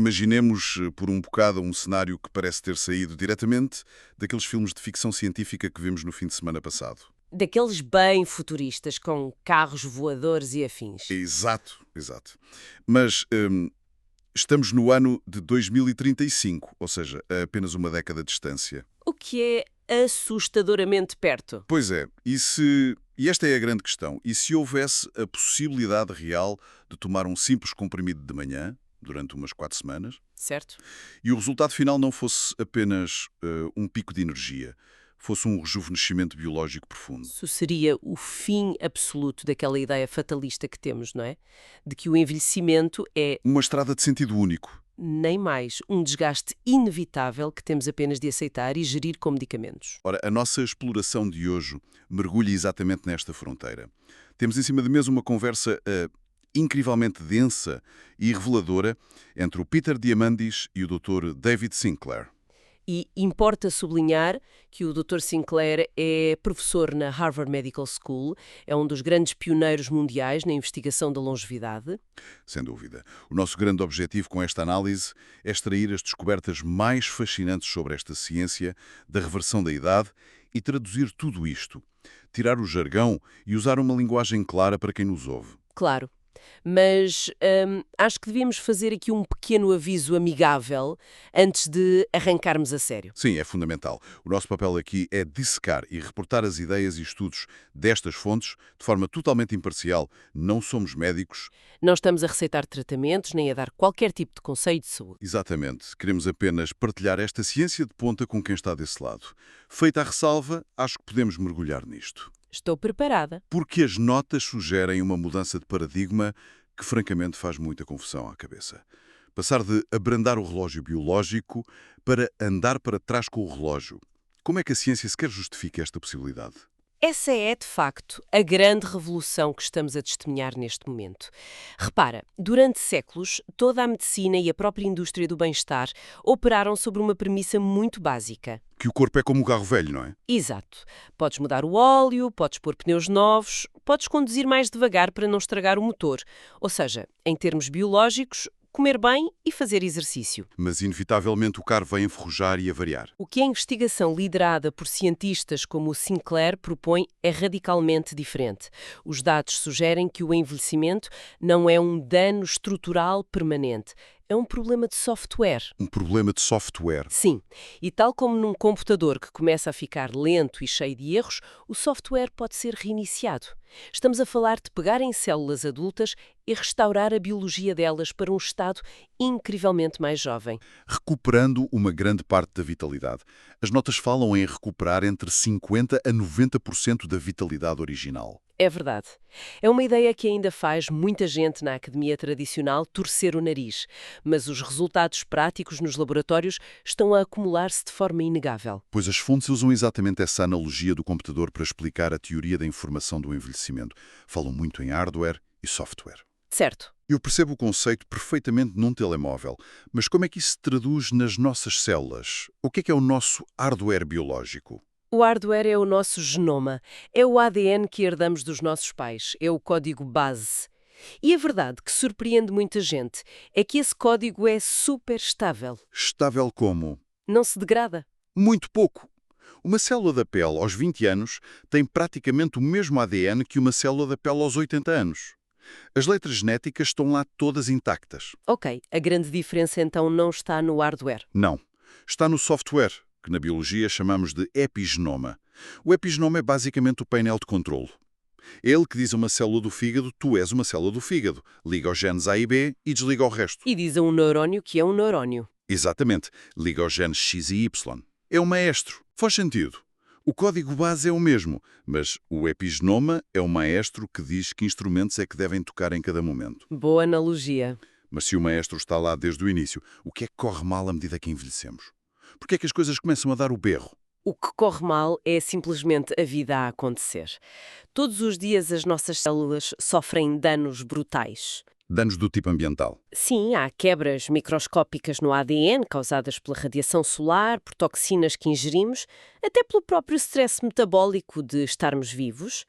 Imaginemos por um bocado um cenário que parece ter saído diretamente daqueles filmes de ficção científica que vimos no fim de semana passado. Daqueles bem futuristas, com carros voadores e afins. Exato, exato. Mas estamos no ano de 2035, ou seja, a apenas uma década de distância. O que é assustadoramente perto. Pois é, e esta é a grande questão. E se houvesse a possibilidade real de tomar um simples comprimido de manhã, durante umas 4 semanas, Certo? e o resultado final não fosse apenas um pico de energia, fosse um rejuvenescimento biológico profundo? Isso seria o fim absoluto daquela ideia fatalista que temos, não é? De que o envelhecimento é, Uma estrada de sentido único. nem mais, um desgaste inevitável que temos apenas de aceitar e gerir com medicamentos. Ora, a nossa exploração de hoje mergulha exatamente nesta fronteira. Temos em cima da mesa uma conversa incrivelmente densa e reveladora entre o Peter Diamandis e o Dr. David Sinclair. E importa sublinhar que o Dr. Sinclair é professor na Harvard Medical School, é um dos grandes pioneiros mundiais na investigação da longevidade. Sem dúvida. O nosso grande objetivo com esta análise é extrair as descobertas mais fascinantes sobre esta ciência da reversão da idade e traduzir tudo isto, tirar o jargão e usar uma linguagem clara para quem nos ouve. Claro. Mas acho que devíamos fazer aqui um pequeno aviso amigável antes de arrancarmos a sério. Sim, é fundamental. O nosso papel aqui é dissecar e reportar as ideias e estudos destas fontes de forma totalmente imparcial. Não somos médicos. Não estamos a receitar tratamentos nem a dar qualquer tipo de conselho de saúde. Exatamente. Queremos apenas partilhar esta ciência de ponta com quem está desse lado. Feita a ressalva, acho que podemos mergulhar nisto. Estou preparada. Porque as notas sugerem uma mudança de paradigma que, francamente, faz muita confusão à cabeça. Passar de abrandar o relógio biológico para andar para trás com o relógio. Como é que a ciência sequer justifica esta possibilidade? Essa é, de facto, a grande revolução que estamos a testemunhar neste momento. Repara, durante séculos, toda a medicina e a própria indústria do bem-estar operaram sobre uma premissa muito básica. Que o corpo é como o carro velho, não é? Exato. Podes mudar o óleo, podes pôr pneus novos, podes conduzir mais devagar para não estragar o motor. Ou seja, em termos biológicos, comer bem e fazer exercício. Mas, inevitavelmente, o carro vai enferrujar e avariar. O que a investigação liderada por cientistas como o Sinclair propõe é radicalmente diferente. Os dados sugerem que o envelhecimento não é um dano estrutural permanente, é um problema de software. Um problema de software. Sim, e tal como num computador que começa a ficar lento e cheio de erros, o software pode ser reiniciado. Estamos a falar de pegar em células adultas e restaurar a biologia delas para um estado incrivelmente mais jovem. Recuperando uma grande parte da vitalidade. As notas falam em recuperar entre 50% a 90% da vitalidade original. É verdade. É uma ideia que ainda faz muita gente na academia tradicional torcer o nariz, mas os resultados práticos nos laboratórios estão a acumular-se de forma inegável. Pois as fontes usam exatamente essa analogia do computador para explicar a teoria da informação do envelhecimento. Falam muito em hardware e software. Certo. Eu percebo o conceito perfeitamente num telemóvel, mas como é que isso se traduz nas nossas células? O que é o nosso hardware biológico? O hardware é o nosso genoma, é o ADN que herdamos dos nossos pais, é o código base. E a verdade que surpreende muita gente é que esse código é super estável. Estável como? Não se degrada. Muito pouco. Uma célula da pele aos 20 anos tem praticamente o mesmo ADN que uma célula da pele aos 80 anos. As letras genéticas estão lá todas intactas. Ok, a grande diferença então não está no hardware. Não. Está no software, que na biologia chamamos de epigenoma. O epigenoma é basicamente o painel de controlo. É ele que diz a uma célula do fígado: tu és uma célula do fígado. Liga os genes A e B e desliga o resto. E diz a um neurónio que é um neurónio. Exatamente. Liga os genes X e Y. É o maestro. Faz sentido. O código base é o mesmo, mas o epigenoma é o maestro que diz que instrumentos é que devem tocar em cada momento. Boa analogia. Mas se o maestro está lá desde o início, o que é que corre mal à medida que envelhecemos? Por que é que as coisas começam a dar o berro? O que corre mal é simplesmente a vida a acontecer. Todos os dias as nossas células sofrem danos brutais. Danos do tipo ambiental. Sim, há quebras microscópicas no ADN causadas pela radiação solar, por toxinas que ingerimos, até pelo próprio stress metabólico de estarmos vivos.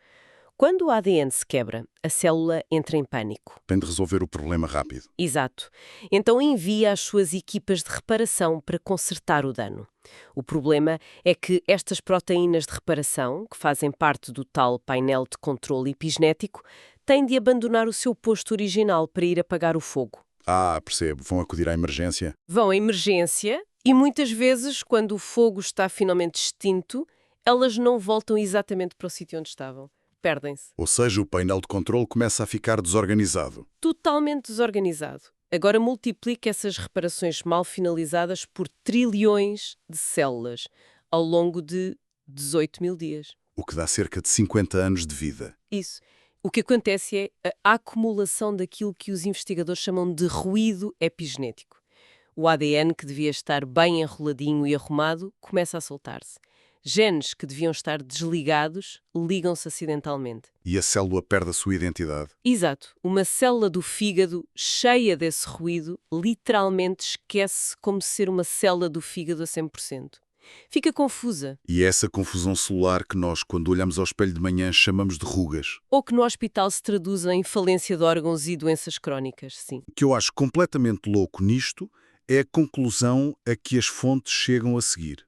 Quando o ADN se quebra, a célula entra em pânico. Tem de resolver o problema rápido. Exato. Então envia as suas equipas de reparação para consertar o dano. O problema é que estas proteínas de reparação, que fazem parte do tal painel de controle epigenético, têm de abandonar o seu posto original para ir apagar o fogo. Ah, percebo. Vão acudir à emergência. Vão à emergência e muitas vezes, quando o fogo está finalmente extinto, elas não voltam exatamente para o sítio onde estavam. Perdem-se. Ou seja, o painel de controle começa a ficar desorganizado. Totalmente desorganizado. Agora multiplique essas reparações mal finalizadas por trilhões de células ao longo de 18 mil dias. O que dá cerca de 50 anos de vida. Isso. O que acontece é a acumulação daquilo que os investigadores chamam de ruído epigenético. O ADN, que devia estar bem enroladinho e arrumado, começa a soltar-se. Genes que deviam estar desligados ligam-se acidentalmente. E a célula perde a sua identidade. Exato. Uma célula do fígado cheia desse ruído literalmente esquece como ser uma célula do fígado a 100%. Fica confusa. E é essa confusão celular que nós, quando olhamos ao espelho de manhã, chamamos de rugas. Ou que no hospital se traduz em falência de órgãos e doenças crónicas, sim. O que eu acho completamente louco nisto é a conclusão a que as fontes chegam a seguir.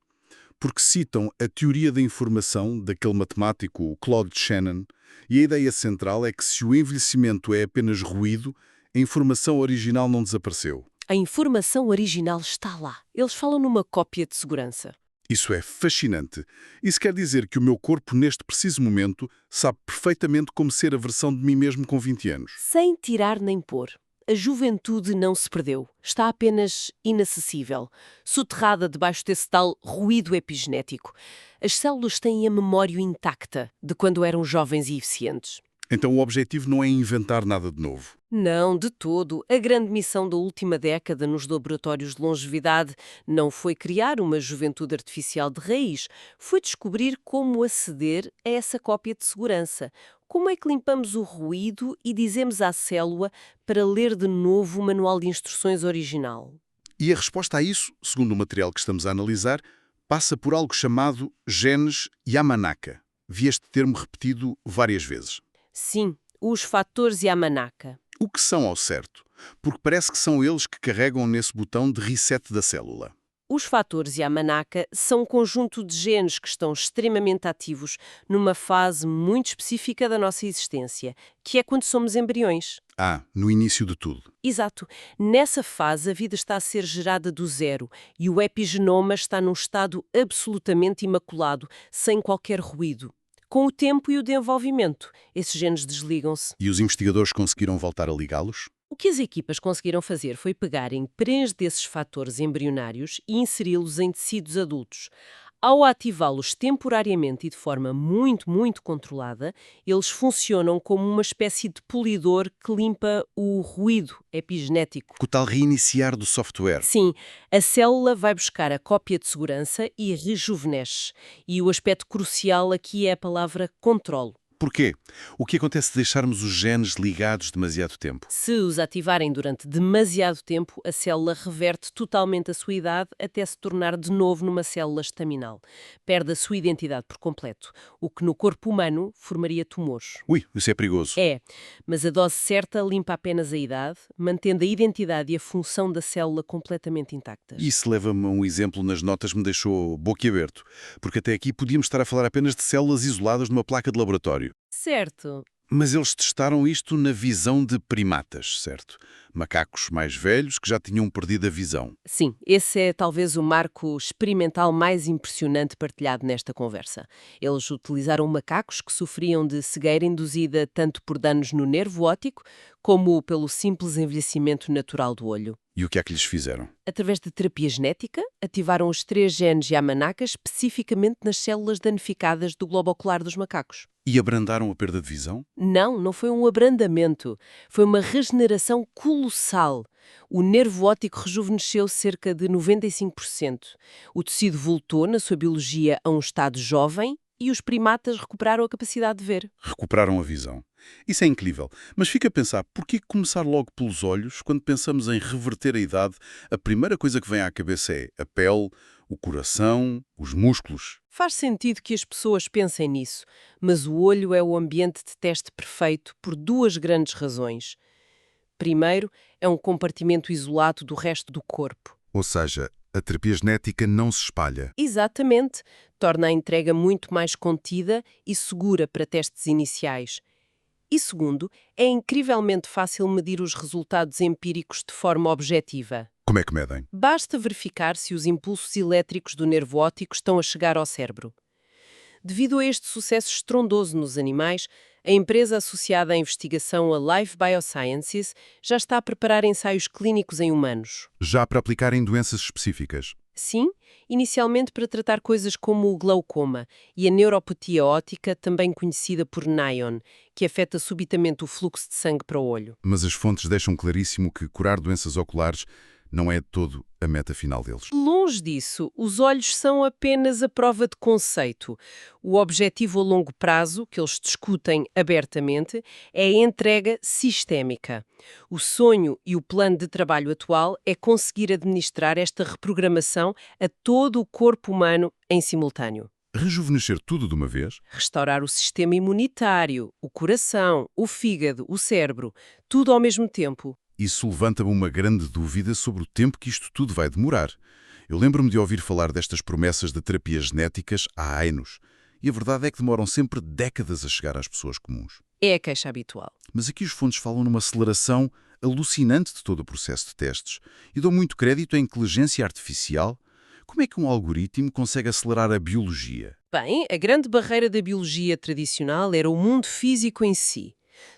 Porque citam a teoria da informação daquele matemático, o Claude Shannon, e a ideia central é que se o envelhecimento é apenas ruído, a informação original não desapareceu. A informação original está lá. Eles falam numa cópia de segurança. Isso é fascinante. Isso quer dizer que o meu corpo, neste preciso momento, sabe perfeitamente como ser a versão de mim mesmo com 20 anos. Sem tirar nem pôr. A juventude não se perdeu. Está apenas inacessível, soterrada debaixo desse tal ruído epigenético. As células têm a memória intacta de quando eram jovens e eficientes. Então o objetivo não é inventar nada de novo. Não, de todo. A grande missão da última década nos laboratórios de longevidade não foi criar uma juventude artificial de raiz, foi descobrir como aceder a essa cópia de segurança. Como é que limpamos o ruído e dizemos à célula para ler de novo o manual de instruções original? E a resposta a isso, segundo o material que estamos a analisar, passa por algo chamado genes Yamanaka. Vi este termo repetido várias vezes. Sim, os fatores Yamanaka. O que são ao certo? Porque parece que são eles que carregam nesse botão de reset da célula. Os fatores Yamanaka são um conjunto de genes que estão extremamente ativos numa fase muito específica da nossa existência, que é quando somos embriões. Ah, no início de tudo. Exato. Nessa fase, a vida está a ser gerada do zero e o epigenoma está num estado absolutamente imaculado, sem qualquer ruído. Com o tempo e o desenvolvimento, esses genes desligam-se. E os investigadores conseguiram voltar a ligá-los? O que as equipas conseguiram fazer foi pegarem prens desses fatores embrionários e inseri-los em tecidos adultos. Ao ativá-los temporariamente e de forma muito controlada, eles funcionam como uma espécie de polidor que limpa o ruído epigenético. Com o tal reiniciar do software. Sim, a célula vai buscar a cópia de segurança e rejuvenesce. E o aspecto crucial aqui é a palavra controle. Porquê? O que acontece se deixarmos os genes ligados demasiado tempo? Se os ativarem durante demasiado tempo, a célula reverte totalmente a sua idade até se tornar de novo numa célula estaminal. Perde a sua identidade por completo, o que no corpo humano formaria tumores. Ui, isso é perigoso. É, mas a dose certa limpa apenas a idade, mantendo a identidade e a função da célula completamente intactas. Isso leva-me a um exemplo nas notas que me deixou boquiaberto, porque até aqui podíamos estar a falar apenas de células isoladas numa placa de laboratório. Certo. Mas eles testaram isto na visão de primatas, certo? Macacos mais velhos que já tinham perdido a visão. Sim, esse é talvez o marco experimental mais impressionante partilhado nesta conversa. Eles utilizaram macacos que sofriam de cegueira induzida tanto por danos no nervo óptico como pelo simples envelhecimento natural do olho. E o que é que lhes fizeram? Através de terapia genética, ativaram os 3 genes Yamanaka especificamente nas células danificadas do globo ocular dos macacos. E abrandaram a perda de visão? Não foi um abrandamento. Foi uma regeneração colossal. O nervo óptico rejuvenesceu cerca de 95%. O tecido voltou na sua biologia a um estado jovem e os primatas recuperaram a capacidade de ver. Recuperaram a visão. Isso é incrível. Mas fica a pensar, porquê começar logo pelos olhos? Quando pensamos em reverter a idade, a primeira coisa que vem à cabeça é a pele, o coração, os músculos. Faz sentido que as pessoas pensem nisso, mas o olho é o ambiente de teste perfeito por duas grandes razões. Primeiro, é um compartimento isolado do resto do corpo. Ou seja, a terapia genética não se espalha. Exatamente, torna a entrega muito mais contida e segura para testes iniciais. E segundo, é incrivelmente fácil medir os resultados empíricos de forma objetiva. Como é que medem? Basta verificar se os impulsos elétricos do nervo óptico estão a chegar ao cérebro. Devido a este sucesso estrondoso nos animais, a empresa associada à investigação, a Life Biosciences, já está a preparar ensaios clínicos em humanos. Já para aplicar em doenças específicas. Sim, inicialmente para tratar coisas como o glaucoma e a neuropatia óptica, também conhecida por NION, que afeta subitamente o fluxo de sangue para o olho. Mas as fontes deixam claríssimo que curar doenças oculares não é de todo a meta final deles. Longe disso, os olhos são apenas a prova de conceito. O objetivo a longo prazo, que eles discutem abertamente, é a entrega sistémica. O sonho e o plano de trabalho atual é conseguir administrar esta reprogramação a todo o corpo humano em simultâneo. Rejuvenescer tudo de uma vez? Restaurar o sistema imunitário, o coração, o fígado, o cérebro, tudo ao mesmo tempo. Isso levanta-me uma grande dúvida sobre o tempo que isto tudo vai demorar. Eu lembro-me de ouvir falar destas promessas de terapias genéticas há anos. E a verdade é que demoram sempre décadas a chegar às pessoas comuns. É a queixa habitual. Mas aqui os fontes falam numa aceleração alucinante de todo o processo de testes. E dão muito crédito à inteligência artificial. Como é que um algoritmo consegue acelerar a biologia? Bem, a grande barreira da biologia tradicional era o mundo físico em si.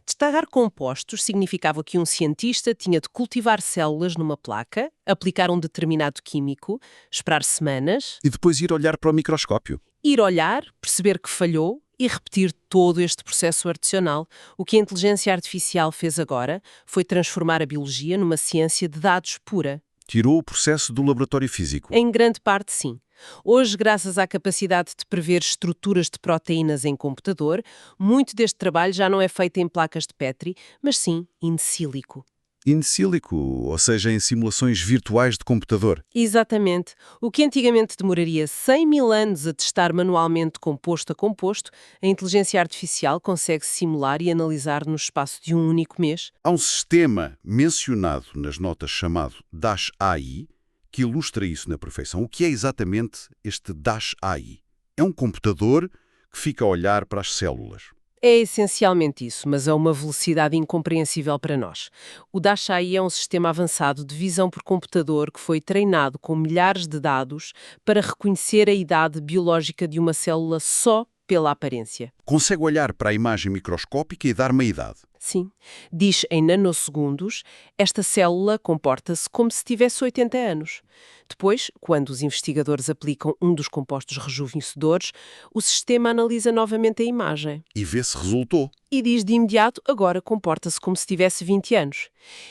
Destacar compostos significava que um cientista tinha de cultivar células numa placa, aplicar um determinado químico, esperar semanas, E depois ir olhar para o microscópio. ir olhar, perceber que falhou e repetir todo este processo artesanal. O que a inteligência artificial fez agora foi transformar a biologia numa ciência de dados pura. Tirou o processo do laboratório físico. Em grande parte, sim. Hoje, graças à capacidade de prever estruturas de proteínas em computador, muito deste trabalho já não é feito em placas de Petri, mas sim in silico. In silico, ou seja, em simulações virtuais de computador. Exatamente. O que antigamente demoraria 100 mil anos a testar manualmente composto a composto, a inteligência artificial consegue simular e analisar no espaço de um único mês. Há um sistema mencionado nas notas chamado Dash AI que ilustra isso na perfeição. O que é exatamente este Dash AI? É um computador que fica a olhar para as células. É essencialmente isso, mas a uma velocidade incompreensível para nós. O Dash AI é um sistema avançado de visão por computador que foi treinado com milhares de dados para reconhecer a idade biológica de uma célula só pela aparência. Consegue olhar para a imagem microscópica e dar uma idade. Sim. Diz em nanosegundos, esta célula comporta-se como se tivesse 80 anos. Depois, quando os investigadores aplicam um dos compostos rejuvenescedores, o sistema analisa novamente a imagem. E vê se resultou. E diz de imediato, agora comporta-se como se tivesse 20 anos.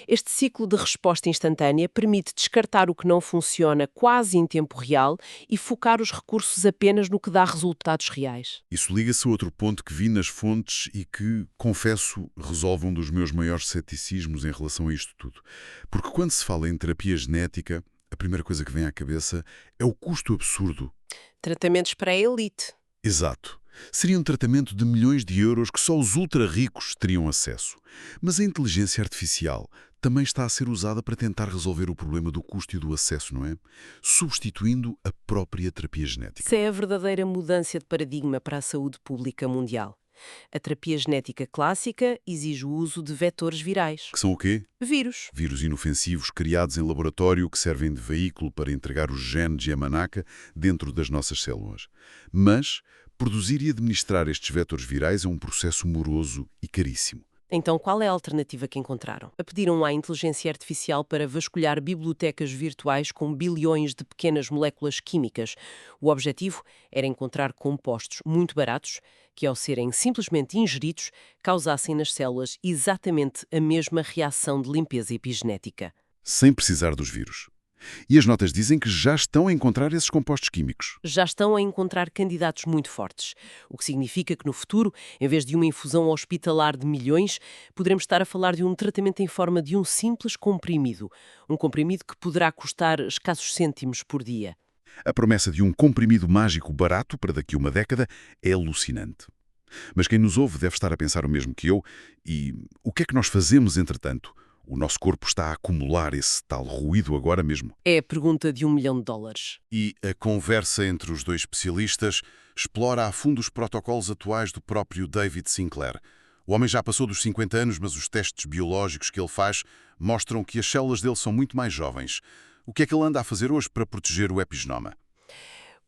Este ciclo de resposta instantânea permite descartar o que não funciona quase em tempo real e focar os recursos apenas no que dá resultados reais. Isso liga-se a outro ponto que vi nas fontes e que, confesso, resolve um dos meus maiores ceticismos em relação a isto tudo. Porque quando se fala em terapia genética, a primeira coisa que vem à cabeça é o custo absurdo. Tratamentos para a elite. Exato. Seria um tratamento de milhões de euros que só os ultra-ricos teriam acesso. Mas a inteligência artificial também está a ser usada para tentar resolver o problema do custo e do acesso, não é? Substituindo a própria terapia genética. Isso é a verdadeira mudança de paradigma para a saúde pública mundial. A terapia genética clássica exige o uso de vetores virais. Que são o quê? Vírus. Vírus inofensivos criados em laboratório que servem de veículo para entregar os genes de Yamanaka dentro das nossas células. Mas produzir e administrar estes vetores virais é um processo moroso e caríssimo. Então, qual é a alternativa que encontraram? Pediram à inteligência artificial para vasculhar bibliotecas virtuais com bilhões de pequenas moléculas químicas. O objetivo era encontrar compostos muito baratos que, ao serem simplesmente ingeridos, causassem nas células exatamente a mesma reação de limpeza epigenética. Sem precisar dos vírus. E as notas dizem que já estão a encontrar esses compostos químicos. Já estão a encontrar candidatos muito fortes, o que significa que no futuro, em vez de uma infusão hospitalar de milhões, poderemos estar a falar de um tratamento em forma de um simples comprimido, um comprimido que poderá custar escassos cêntimos por dia. A promessa de um comprimido mágico barato para daqui a uma década é alucinante. Mas quem nos ouve deve estar a pensar o mesmo que eu. E o que é que nós fazemos, entretanto? O nosso corpo está a acumular esse tal ruído agora mesmo. É a pergunta de US$ 1 milhão. E a conversa entre os dois especialistas explora a fundo os protocolos atuais do próprio David Sinclair. O homem já passou dos 50 anos, mas os testes biológicos que ele faz mostram que as células dele são muito mais jovens. O que é que ele anda a fazer hoje para proteger o epigenoma?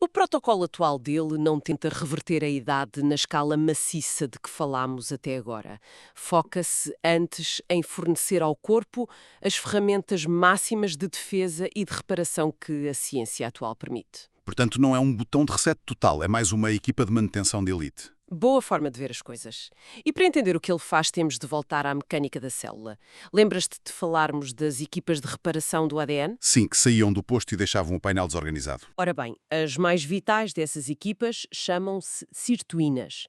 O protocolo atual dele não tenta reverter a idade na escala maciça de que falámos até agora. Foca-se antes em fornecer ao corpo as ferramentas máximas de defesa e de reparação que a ciência atual permite. Portanto, não é um botão de reset total, é mais uma equipa de manutenção de elite. Boa forma de ver as coisas. E para entender o que ele faz, temos de voltar à mecânica da célula. Lembras-te de falarmos das equipas de reparação do ADN? Sim, que saíam do posto e deixavam o painel desorganizado. Ora bem, as mais vitais dessas equipas chamam-se sirtuínas.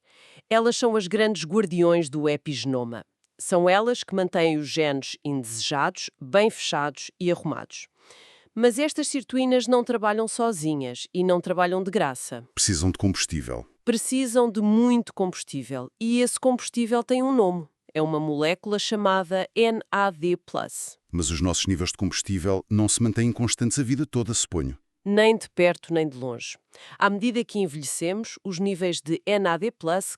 Elas são as grandes guardiões do epigenoma. São elas que mantêm os genes indesejados, bem fechados e arrumados. Mas estas sirtuínas não trabalham sozinhas e não trabalham de graça. Precisam de combustível. Precisam de muito combustível e esse combustível tem um nome. É uma molécula chamada NAD+. Mas os nossos níveis de combustível não se mantêm constantes a vida toda, suponho. Nem de perto nem de longe. À medida que envelhecemos, os níveis de NAD+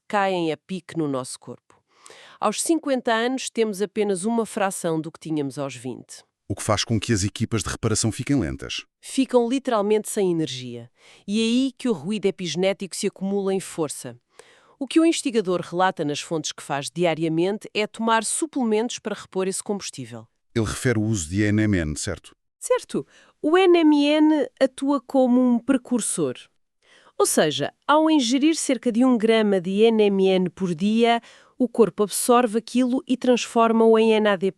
caem a pique no nosso corpo. Aos 50 anos, temos apenas uma fração do que tínhamos aos 20. O que faz com que as equipas de reparação fiquem lentas. Ficam literalmente sem energia. E é aí que o ruído epigenético se acumula em força. O que o investigador relata nas fontes que faz diariamente é tomar suplementos para repor esse combustível. Ele refere o uso de NMN, certo? Certo, o NMN atua como um precursor. Ou seja, ao ingerir cerca de 1 grama de NMN por dia, o corpo absorve aquilo e transforma-o em NAD+.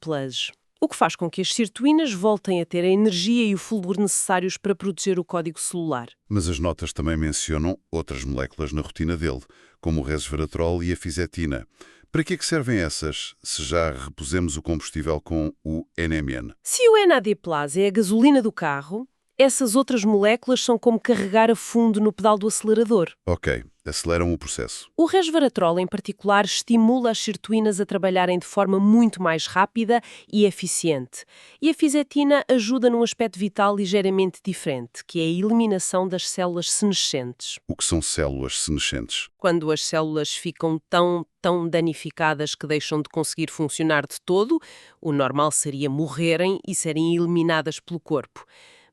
O que faz com que as sirtuínas voltem a ter a energia e o fulgor necessários para proteger o código celular. Mas as notas também mencionam outras moléculas na rotina dele, como o resveratrol e a fisetina. Para que é que servem essas, se já repusemos o combustível com o NMN? Se o NAD+ é a gasolina do carro, essas outras moléculas são como carregar a fundo no pedal do acelerador. Ok, aceleram o processo. O resveratrol, em particular, estimula as sirtuínas a trabalharem de forma muito mais rápida e eficiente. E a fisetina ajuda num aspecto vital ligeiramente diferente, que é a eliminação das células senescentes. O que são células senescentes? Quando as células ficam tão danificadas que deixam de conseguir funcionar de todo, o normal seria morrerem e serem eliminadas pelo corpo.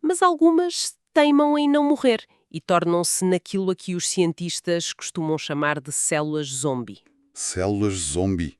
Mas algumas teimam em não morrer e tornam-se naquilo a que os cientistas costumam chamar de células zombie. Células zombie.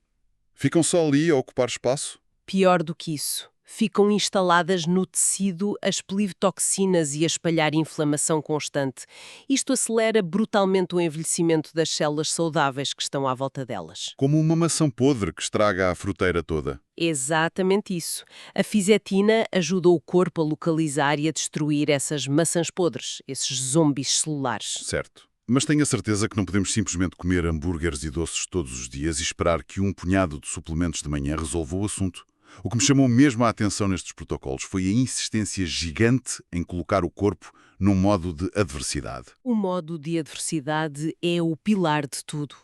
Ficam só ali a ocupar espaço? Pior do que isso, ficam instaladas no tecido a expelir toxinas e a espalhar inflamação constante. Isto acelera brutalmente o envelhecimento das células saudáveis que estão à volta delas. Como uma maçã podre que estraga a fruteira toda. Exatamente isso. A fisetina ajuda o corpo a localizar e a destruir essas maçãs podres, esses zombies celulares. Certo. Mas tenho a certeza que não podemos simplesmente comer hambúrgueres e doces todos os dias e esperar que um punhado de suplementos de manhã resolva o assunto. O que me chamou mesmo a atenção nestes protocolos foi a insistência gigante em colocar o corpo num modo de adversidade. O modo de adversidade é o pilar de tudo.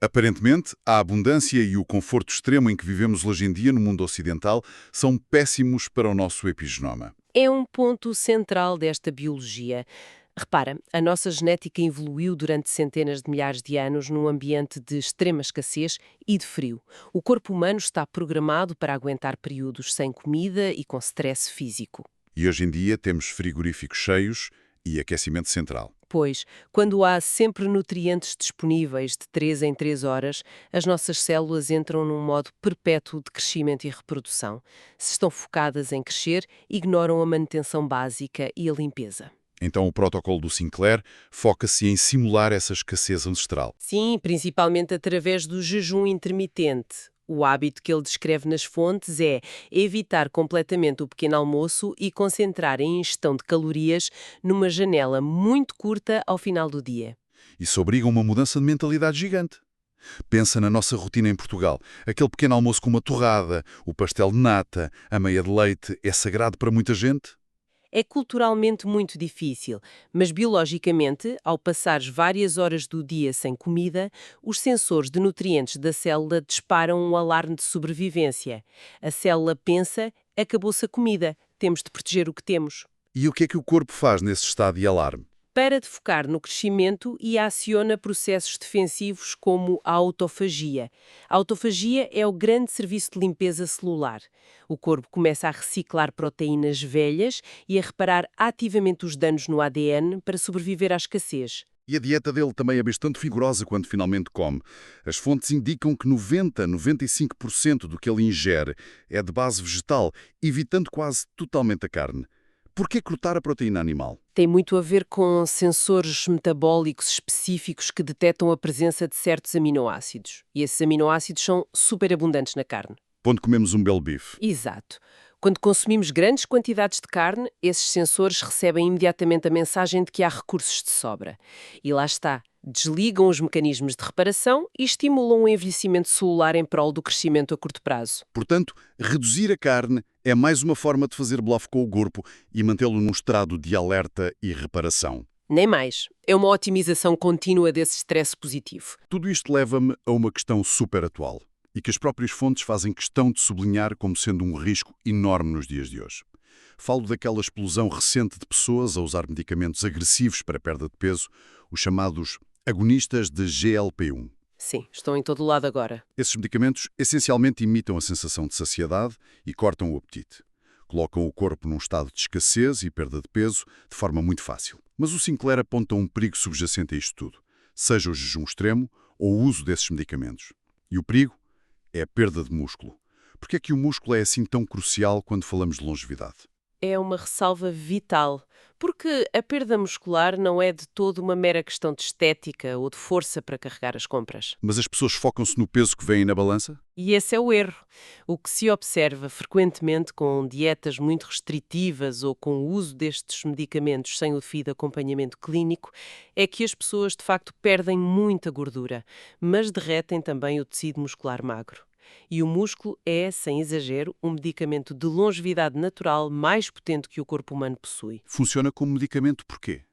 Aparentemente, a abundância e o conforto extremo em que vivemos hoje em dia no mundo ocidental são péssimos para o nosso epigenoma. É um ponto central desta biologia. Repara, a nossa genética evoluiu durante centenas de milhares de anos num ambiente de extrema escassez e de frio. O corpo humano está programado para aguentar períodos sem comida e com stress físico. E hoje em dia temos frigoríficos cheios e aquecimento central. Pois, quando há sempre nutrientes disponíveis de 3 em 3 horas, as nossas células entram num modo perpétuo de crescimento e reprodução. Se estão focadas em crescer, ignoram a manutenção básica e a limpeza. Então o protocolo do Sinclair foca-se em simular essa escassez ancestral. Sim, principalmente através do jejum intermitente. O hábito que ele descreve nas fontes é evitar completamente o pequeno almoço e concentrar a ingestão de calorias numa janela muito curta ao final do dia. Isso obriga a uma mudança de mentalidade gigante. Pensa na nossa rotina em Portugal. Aquele pequeno almoço com uma torrada, o pastel de nata, a meia de leite, é sagrado para muita gente? É culturalmente muito difícil, mas biologicamente, ao passares várias horas do dia sem comida, os sensores de nutrientes da célula disparam um alarme de sobrevivência. A célula pensa: acabou-se a comida, temos de proteger o que temos. E o que é que o corpo faz nesse estado de alarme? Para de focar no crescimento e aciona processos defensivos como a autofagia. A autofagia é o grande serviço de limpeza celular. O corpo começa a reciclar proteínas velhas e a reparar ativamente os danos no ADN para sobreviver à escassez. E a dieta dele também é bastante vigorosa quando finalmente come. As fontes indicam que 90-95% do que ele ingere é de base vegetal, evitando quase totalmente a carne. Por que cortar a proteína animal? Tem muito a ver com sensores metabólicos específicos que detectam a presença de certos aminoácidos. E esses aminoácidos são superabundantes na carne. Onde comemos um belo bife. Exato. Quando consumimos grandes quantidades de carne, esses sensores recebem imediatamente a mensagem de que há recursos de sobra. E lá está. Desligam os mecanismos de reparação e estimulam o envelhecimento celular em prol do crescimento a curto prazo. Portanto, reduzir a carne é mais uma forma de fazer bluff com o corpo e mantê-lo num estado de alerta e reparação. Nem mais. É uma otimização contínua desse estresse positivo. Tudo isto leva-me a uma questão super atual e que as próprias fontes fazem questão de sublinhar como sendo um risco enorme nos dias de hoje. Falo daquela explosão recente de pessoas a usar medicamentos agressivos para perda de peso, os chamados agonistas de GLP-1. Sim, estão em todo lado agora. Esses medicamentos essencialmente imitam a sensação de saciedade e cortam o apetite. Colocam o corpo num estado de escassez e perda de peso de forma muito fácil. Mas o Sinclair aponta um perigo subjacente a isto tudo, seja o jejum extremo ou o uso desses medicamentos. E o perigo é a perda de músculo. Por que é que o músculo é assim tão crucial quando falamos de longevidade? É uma ressalva vital, porque a perda muscular não é de todo uma mera questão de estética ou de força para carregar as compras. Mas as pessoas focam-se no peso que vem na balança? E esse é o erro. O que se observa frequentemente com dietas muito restritivas ou com o uso destes medicamentos sem o devido acompanhamento clínico é que as pessoas de facto perdem muita gordura, mas derretem também o tecido muscular magro. E o músculo é, sem exagero, um medicamento de longevidade natural mais potente que o corpo humano possui. Funciona como medicamento porquê?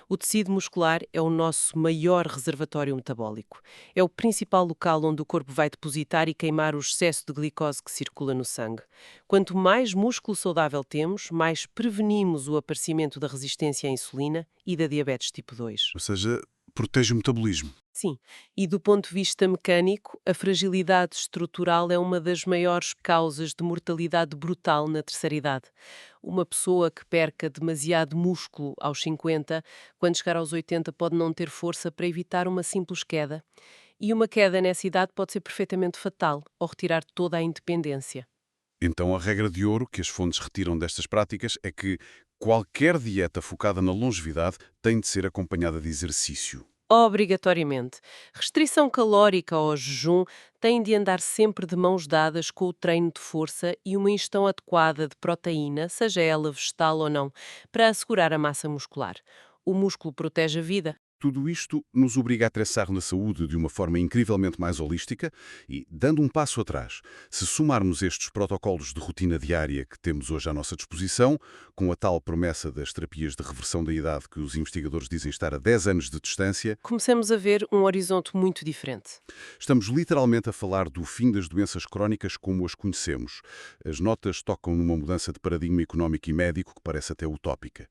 O tecido muscular é o nosso maior reservatório metabólico. É o principal local onde o corpo vai depositar e queimar o excesso de glicose que circula no sangue. Quanto mais músculo saudável temos, mais prevenimos o aparecimento da resistência à insulina e da diabetes tipo 2. Ou seja, protege o metabolismo. Sim, e do ponto de vista mecânico, a fragilidade estrutural é uma das maiores causas de mortalidade brutal na terceira idade. Uma pessoa que perca demasiado músculo aos 50, quando chegar aos 80 pode não ter força para evitar uma simples queda. E uma queda nessa idade pode ser perfeitamente fatal ou retirar toda a independência. Então a regra de ouro que as fontes retiram destas práticas é que qualquer dieta focada na longevidade tem de ser acompanhada de exercício. Obrigatoriamente. Restrição calórica ou jejum têm de andar sempre de mãos dadas com o treino de força e uma ingestão adequada de proteína, seja ela vegetal ou não, para assegurar a massa muscular. O músculo protege a vida. Tudo isto nos obriga a traçar na saúde de uma forma incrivelmente mais holística e, dando um passo atrás, se somarmos estes protocolos de rotina diária que temos hoje à nossa disposição, com a tal promessa das terapias de reversão da idade que os investigadores dizem estar a 10 anos de distância, Começamos a ver um horizonte muito diferente. estamos literalmente a falar do fim das doenças crónicas como as conhecemos. As notas tocam numa mudança de paradigma económico e médico que parece até utópica.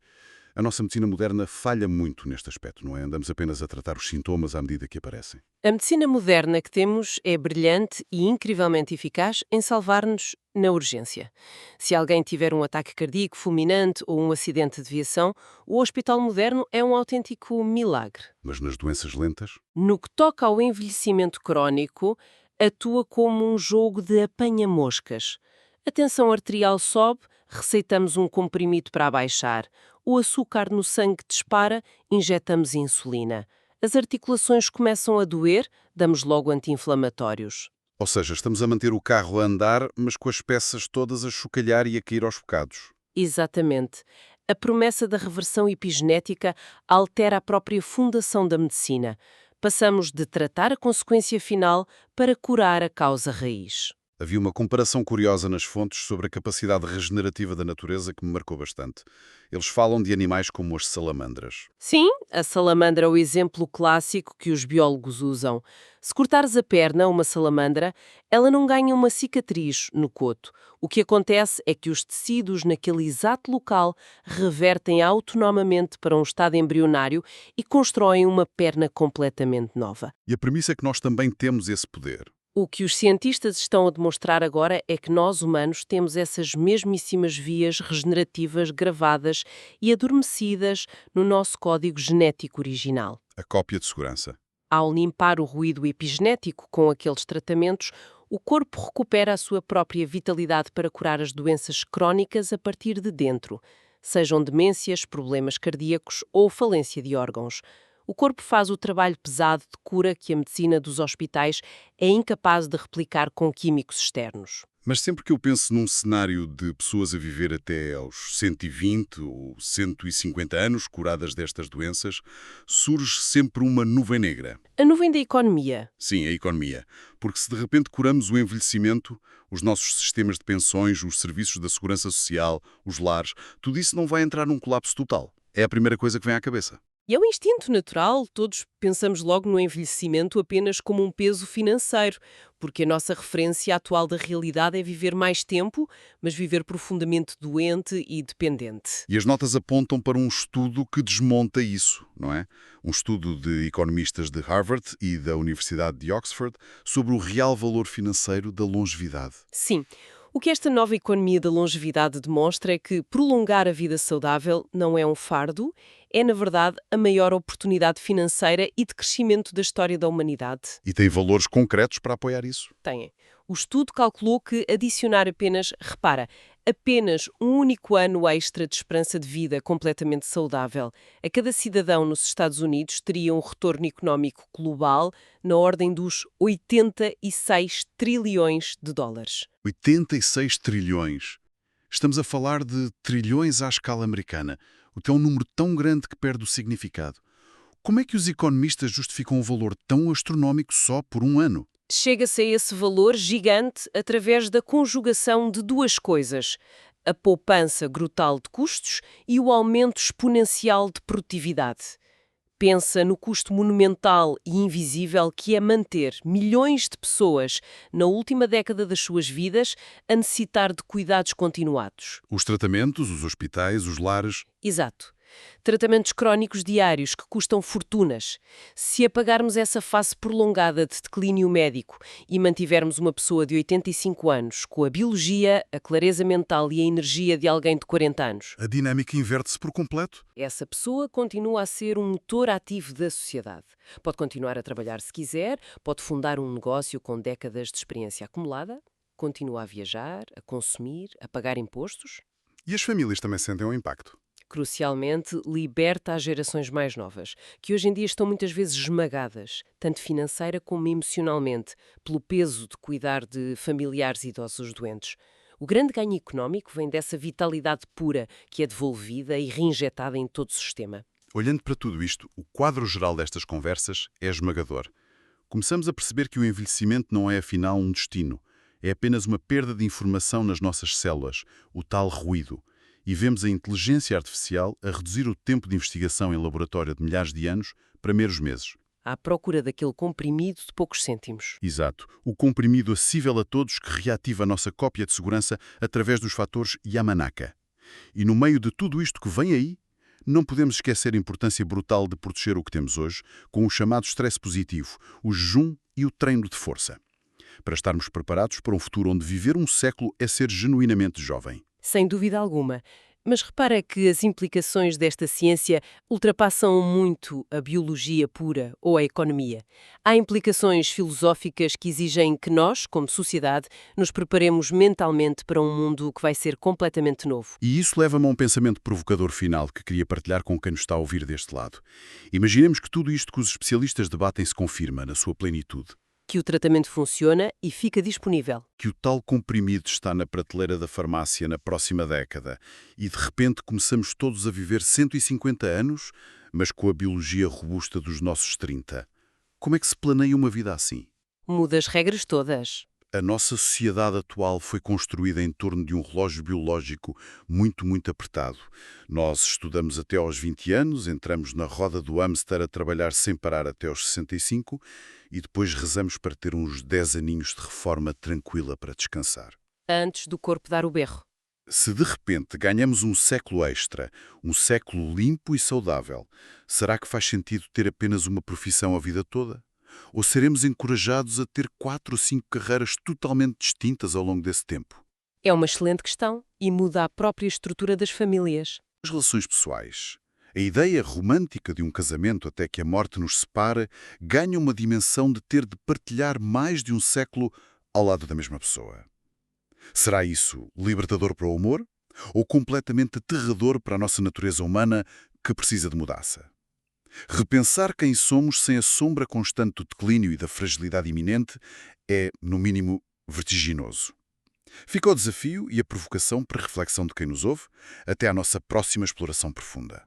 A nossa medicina moderna falha muito neste aspecto, não é? Andamos apenas a tratar os sintomas à medida que aparecem. A medicina moderna que temos é brilhante e incrivelmente eficaz em salvar-nos na urgência. Se alguém tiver um ataque cardíaco fulminante ou um acidente de viação, o hospital moderno é um autêntico milagre. Mas nas doenças lentas, No que toca ao envelhecimento crónico, atua como um jogo de apanha-moscas. A tensão arterial sobe, receitamos um comprimido para abaixar. O açúcar no sangue dispara, injetamos insulina. As articulações começam a doer, damos logo anti-inflamatórios. ou seja, estamos a manter o carro a andar, mas com as peças todas a chocalhar e a cair aos bocados. Exatamente. A promessa da reversão epigenética altera a própria fundação da medicina. Passamos de tratar a consequência final para curar a causa raiz. Havia uma comparação curiosa nas fontes sobre a capacidade regenerativa da natureza que me marcou bastante. Eles falam de animais como as salamandras. Sim, a salamandra é o exemplo clássico que os biólogos usam. Se cortares a perna a uma salamandra, ela não ganha uma cicatriz no coto. O que acontece é que os tecidos naquele exato local revertem autonomamente para um estado embrionário e constroem uma perna completamente nova. E a premissa é que nós também temos esse poder. O que os cientistas estão a demonstrar agora é que nós, humanos, temos essas mesmíssimas vias regenerativas gravadas e adormecidas no nosso código genético original. A cópia de segurança. Ao limpar o ruído epigenético com aqueles tratamentos, o corpo recupera a sua própria vitalidade para curar as doenças crónicas a partir de dentro, sejam demências, problemas cardíacos ou falência de órgãos. O corpo faz o trabalho pesado de cura que a medicina dos hospitais é incapaz de replicar com químicos externos. Mas sempre que eu penso num cenário de pessoas a viver até aos 120 ou 150 anos curadas destas doenças, surge sempre uma nuvem negra. A nuvem da economia. Sim, a economia. Porque se de repente curamos o envelhecimento, os nossos sistemas de pensões, os serviços da segurança social, os lares, tudo isso não vai entrar num colapso total. É a primeira coisa que vem à cabeça. E é um instinto natural, todos pensamos logo no envelhecimento apenas como um peso financeiro, porque a nossa referência atual da realidade é viver mais tempo, mas viver profundamente doente e dependente. E as notas apontam para um estudo que desmonta isso, não é? Um estudo de economistas de Harvard e da Universidade de Oxford sobre o real valor financeiro da longevidade. Sim. O que esta nova economia da longevidade demonstra é que prolongar a vida saudável não é um fardo, é, na verdade, a maior oportunidade financeira e de crescimento da história da humanidade. E tem valores concretos para apoiar isso. Tem. O estudo calculou que adicionar apenas um único ano extra de esperança de vida completamente saudável a cada cidadão nos Estados Unidos teria um retorno económico global na ordem dos 86 trilhões de dólares. 86 trilhões. Estamos a falar de trilhões à escala americana, o que é um número tão grande que perde o significado. Como é que os economistas justificam um valor tão astronómico só por um ano? Chega-se a esse valor gigante através da conjugação de duas coisas: a poupança brutal de custos e o aumento exponencial de produtividade. Pensa no custo monumental e invisível que é manter milhões de pessoas na última década das suas vidas a necessitar de cuidados continuados. Os tratamentos, os hospitais, os lares. Exato. Tratamentos crónicos diários que custam fortunas. Se apagarmos essa fase prolongada de declínio médico e mantivermos uma pessoa de 85 anos com a biologia, a clareza mental e a energia de alguém de 40 anos, A dinâmica inverte-se por completo. essa pessoa continua a ser um motor ativo da sociedade. Pode continuar a trabalhar se quiser, pode fundar um negócio com décadas de experiência acumulada, continua a viajar, a consumir, a pagar impostos. E as famílias também sentem um impacto. Crucialmente, liberta as gerações mais novas, que hoje em dia estão muitas vezes esmagadas, tanto financeira como emocionalmente, pelo peso de cuidar de familiares idosos doentes. O grande ganho económico vem dessa vitalidade pura que é devolvida e reinjetada em todo o sistema. Olhando para tudo isto, o quadro geral destas conversas é esmagador. Começamos a perceber que o envelhecimento não é afinal um destino. É apenas uma perda de informação nas nossas células, o tal ruído. E vemos a inteligência artificial a reduzir o tempo de investigação em laboratório de milhares de anos para meros meses. À procura daquele comprimido de poucos cêntimos. Exato. O comprimido acessível a todos que reativa a nossa cópia de segurança através dos fatores Yamanaka. E no meio de tudo isto que vem aí, não podemos esquecer a importância brutal de proteger o que temos hoje com o chamado stress positivo, o jejum e o treino de força. Para estarmos preparados para um futuro onde viver um século é ser genuinamente jovem. Sem dúvida alguma. Mas repara que as implicações desta ciência ultrapassam muito a biologia pura ou a economia. Há implicações filosóficas que exigem que nós, como sociedade, nos preparemos mentalmente para um mundo que vai ser completamente novo. E isso leva-me a um pensamento provocador final que queria partilhar com quem nos está a ouvir deste lado. Imaginemos que tudo isto que os especialistas debatem se confirma na sua plenitude. Que o tratamento funciona e fica disponível. Que o tal comprimido está na prateleira da farmácia na próxima década e de repente começamos todos a viver 150 anos, mas com a biologia robusta dos nossos 30. Como é que se planeia uma vida assim? Muda as regras todas. A nossa sociedade atual foi construída em torno de um relógio biológico muito apertado. Nós estudamos até aos 20 anos, entramos na roda do hamster a trabalhar sem parar até aos 65 e depois rezamos para ter uns 10 aninhos de reforma tranquila para descansar. Antes do corpo dar o berro. Se de repente ganhamos um século extra, um século limpo e saudável, será que faz sentido ter apenas uma profissão a vida toda? Ou seremos encorajados a ter 4 ou 5 carreiras totalmente distintas ao longo desse tempo? É uma excelente questão e muda a própria estrutura das famílias. As relações pessoais. A ideia romântica de um casamento até que a morte nos separe ganha uma dimensão de ter de partilhar mais de um século ao lado da mesma pessoa. Será isso libertador para o humor? Ou completamente aterrador para a nossa natureza humana que precisa de mudança? Repensar quem somos sem a sombra constante do declínio e da fragilidade iminente é, no mínimo, vertiginoso. Fica o desafio e a provocação para reflexão de quem nos ouve, até à nossa próxima exploração profunda.